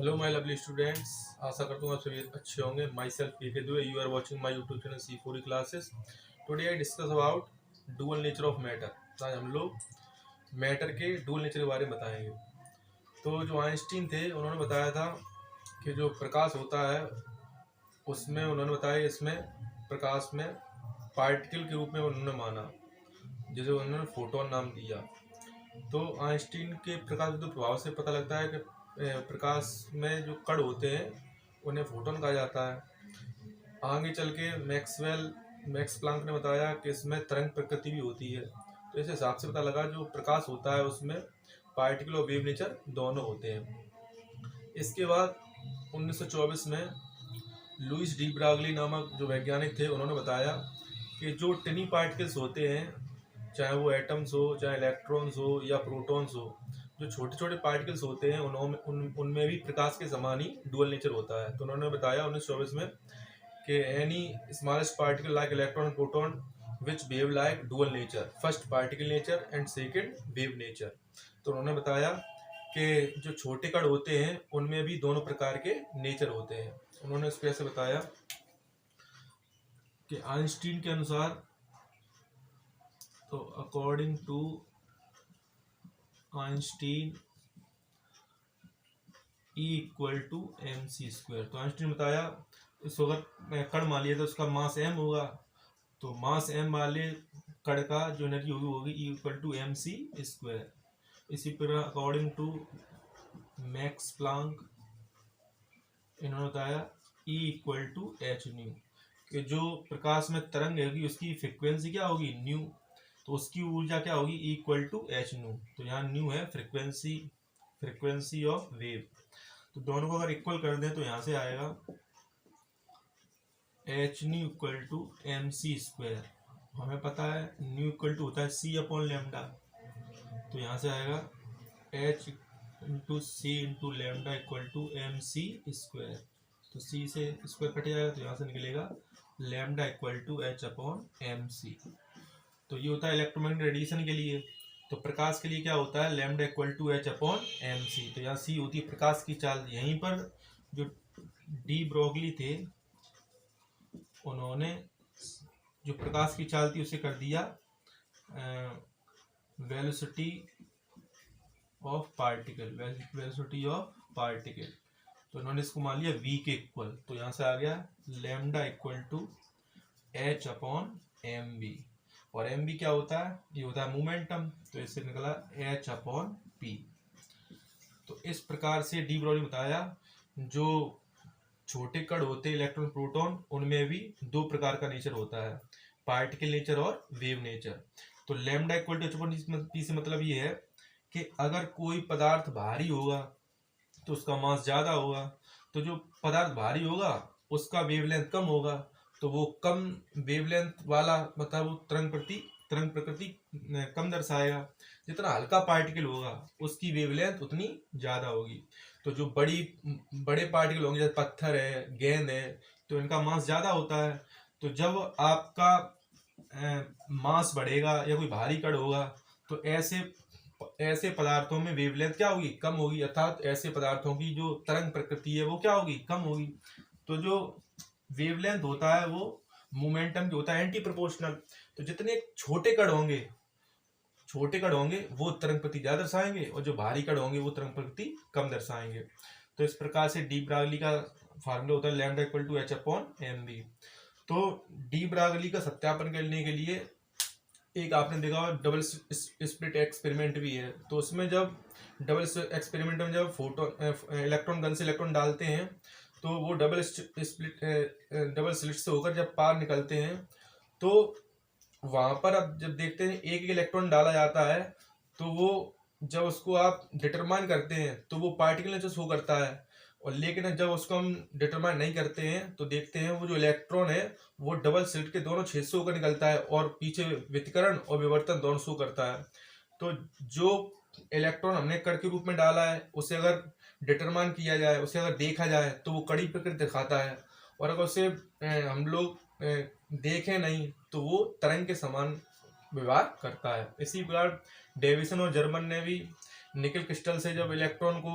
Hello my lovely students, आशा करता हूँ आप सभी अच्छे होंगे। माई सेल्फ के दुए, you are watching my YouTube channel C4 classes. Today I discuss about dual nature of matter. आज हम लोग मैटर के डुअल नेचर के बारे में बताएंगे। तो जो आइंस्टीन थे उन्होंने बताया था कि जो प्रकाश होता है उसमें उन्होंने बताया इसमें प्रकाश में पार्टिकल के रूप में उन्होंने माना, जिसे उन्होंने फोटोन नाम दिया। तो आइंस्टीन के प्रकाश विद्युत प्रभाव से पता लगता है कि प्रकाश में जो कण होते हैं उन्हें फोटोन कहा जाता है। आगे चल के मैक्स प्लांक ने बताया कि इसमें तरंग प्रकृति भी होती है। तो इस हिसाब से पता लगा जो प्रकाश होता है उसमें पार्टिकल और वेव नेचर दोनों होते हैं। इसके बाद 1924 में लुइस डी ब्रागली नामक जो वैज्ञानिक थे उन्होंने बताया कि जो टिनी पार्टिकल्स होते हैं, चाहे वो एटम्स हो, चाहे इलेक्ट्रॉन्स हो या प्रोटॉन्स हो, जो छोटे छोटे पार्टिकल्स होते हैं उनमें भी प्रकाश के समान ही डुअल नेचर होता है। तो उन्होंने बताया 1924 में कि any smallest particle like electron proton which behave like dual nature, first particle nature and second wave nature. तो उन्होंने बताया कि जो छोटे कण होते हैं उनमें भी दोनों प्रकार के नेचर होते हैं। उन्होंने इसको ऐसे बताया कि आइंस्टीन के अनुसार, तो according to Einstein E equal to mc²। तो आइंस्टीन ने बताया इसको अगर कण मान लिया तो उसका मास m होगा, तो मास m वाले कण का जो एनर्जी होगी E इक्वल टू mc²। इसी प्रकार अकॉर्डिंग टू मैक्स प्लांक इन्होंने बताया E equal to h nu, कि जो प्रकाश में तरंग होगी उसकी फ्रिक्वेंसी क्या होगी, न्यू, तो उसकी ऊर्जा क्या होगी, E equal to h nu. तो यहाँ न्यू है फ्रिक्वेंसी ऑफ वेव। तो दोनों को अगर इक्वल कर दें तो यहाँ से आएगा h new equal to mc²। हमें पता है न्यू इक्वल टू होता है c/λ, तो यहाँ से आएगा h into C into lambda equal to mc²। तो c से स्क्वायर कट जाएगा तो यहाँ से निकलेगा लेमडा इक्वल टू h/mc। तो ये होता है इलेक्ट्रोमैग्नेटिक रेडिएशन के लिए। तो प्रकाश के लिए क्या होता है, लैम्डा इक्वल टू h/mc। तो यहाँ c होती है प्रकाश की चाल। यहीं पर जो डी ब्रोगली थे उन्होंने जो प्रकाश की चाल थी उसे कर दिया वेलोसिटी ऑफ पार्टिकल। तो उन्होंने इसको मान लिया v के इक्वल। तो यहाँ से आ गया लैम्डा इक्वल टू h/mv। और mv क्या होता है, ये होता है मोमेंटम, तो इससे निकला h/p। तो इस प्रकार से डी ब्रोगली बताया जो छोटे कण होते हैं इलेक्ट्रॉन प्रोटॉन उनमें भी दो प्रकार का नेचर होता है, पार्टिकल नेचर और वेव नेचर। तो लैम्डा इक्वल टू h/p से मतलब ये है कि अगर कोई पदार्थ भारी होगा तो उसका मास ज्यादा होगा, तो जो पदार्थ भारी होगा उसका वेवलेंथ कम होगा, तो वो कम वेवलेंथ वाला मतलब वो तरंग प्रकृति कम दर्शाएगा। जितना हल्का पार्टिकल होगा उसकी वेवलेंथ उतनी ज्यादा होगी। तो जो बड़े पार्टिकल होंगे जैसे पत्थर है, गेंद है, तो इनका मास ज्यादा होता है। तो जब आपका मास बढ़ेगा या कोई भारी कण होगा तो ऐसे पदार्थों में वेवलेंथ क्या होगी, कम होगी, अर्थात ऐसे पदार्थों की जो तरंग प्रकृति है वो क्या होगी, कम होगी। तो जो वेवलेंथ होता है वो मोमेंटम जो होता है एंटी प्रोपोर्शनल। तो जितने छोटे कण होंगे वो तरंग प्रकृति ज्यादा दर्शाएंगे और जो भारी कण होंगे वो तरंग प्रकृति कम दर्शाएंगे। तो इस प्रकार से डी ब्रागली का फार्मूला होता है लैम्डा इक्वल टू h/mv। तो डी ब्रागली का सत्यापन करने के लिए एक आपने देखा डबल स्प्लिट एक्सपेरिमेंट भी है। तो उसमें जब डबल एक्सपेरिमेंट में जब इलेक्ट्रॉन गन से इलेक्ट्रॉन डालते हैं तो वो डबल स्लिट से होकर जब पार निकलते हैं तो वहां पर अब जब देखते हैं एक एक इलेक्ट्रॉन डाला जाता है, तो वो जब उसको आप डिटरमाइन करते हैं तो वो पार्टिकल नेचर शो करता है। और लेकिन जब उसको हम डिटरमाइन नहीं करते हैं तो देखते हैं वो जो इलेक्ट्रॉन है वो डबल स्लिट के दोनों छेद से होकर निकलता है और पीछे व्यतिकरण और विवर्तन दोनों शो करता है। तो जो इलेक्ट्रॉन हमने कण के रूप में डाला है उसे अगर डिटरमाइन किया जाए, उसे अगर देखा जाए तो वो कड़ी प्रकृति दिखाता है, और अगर उसे हम लोग देखें नहीं तो वो तरंग के समान व्यवहार करता है। इसी प्रकार डेविसन और जर्मन ने भी निकल क्रिस्टल से जब इलेक्ट्रॉन को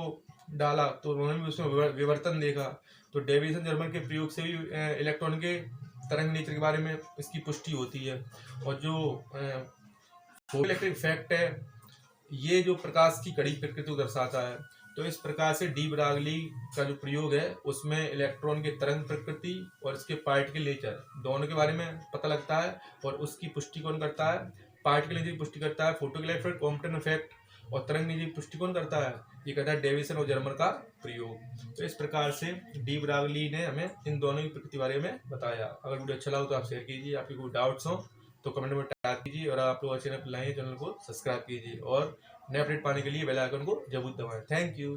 डाला तो उन्होंने भी उसमें विवर्तन देखा। तो डेविसन जर्मर के प्रयोग से भी इलेक्ट्रॉन के तरंग नेचर के बारे में इसकी पुष्टि होती है। और जो फोटोइलेक्ट्रिक इफेक्ट है, ये जो प्रकाश की कड़ी प्रकृति को दर्शाता है। तो इस प्रकार से डी ब्रागली का जो प्रयोग है उसमें इलेक्ट्रॉन के तरंग प्रकृति और इसके पार्टिकल नेचर दोनों के बारे में पता लगता है, और उसकी पुष्टि कौन करता है? पार्टिकल नेचर की पुष्टि करता है फोटोइलेक्ट्रिक कॉम्पटन इफेक्ट, और तरंग नेचर की पुष्टि कौन करता है? ये कहता है डेविसन और जर्मर का प्रयोग। तो इस प्रकार से डी ब्रागली ने हमें इन दोनों की प्रकृति बारे में बताया। अगर वीडियो अच्छा लगा तो आप शेयर कीजिए, आपके कोई डाउट्स हो तो कमेंट में टाइप कीजिए, और आप लोग चैनल को सब्सक्राइब कीजिए, और नए अपडेट पाने के लिए बेल आइकन को जरूर दबाएं। Thank you.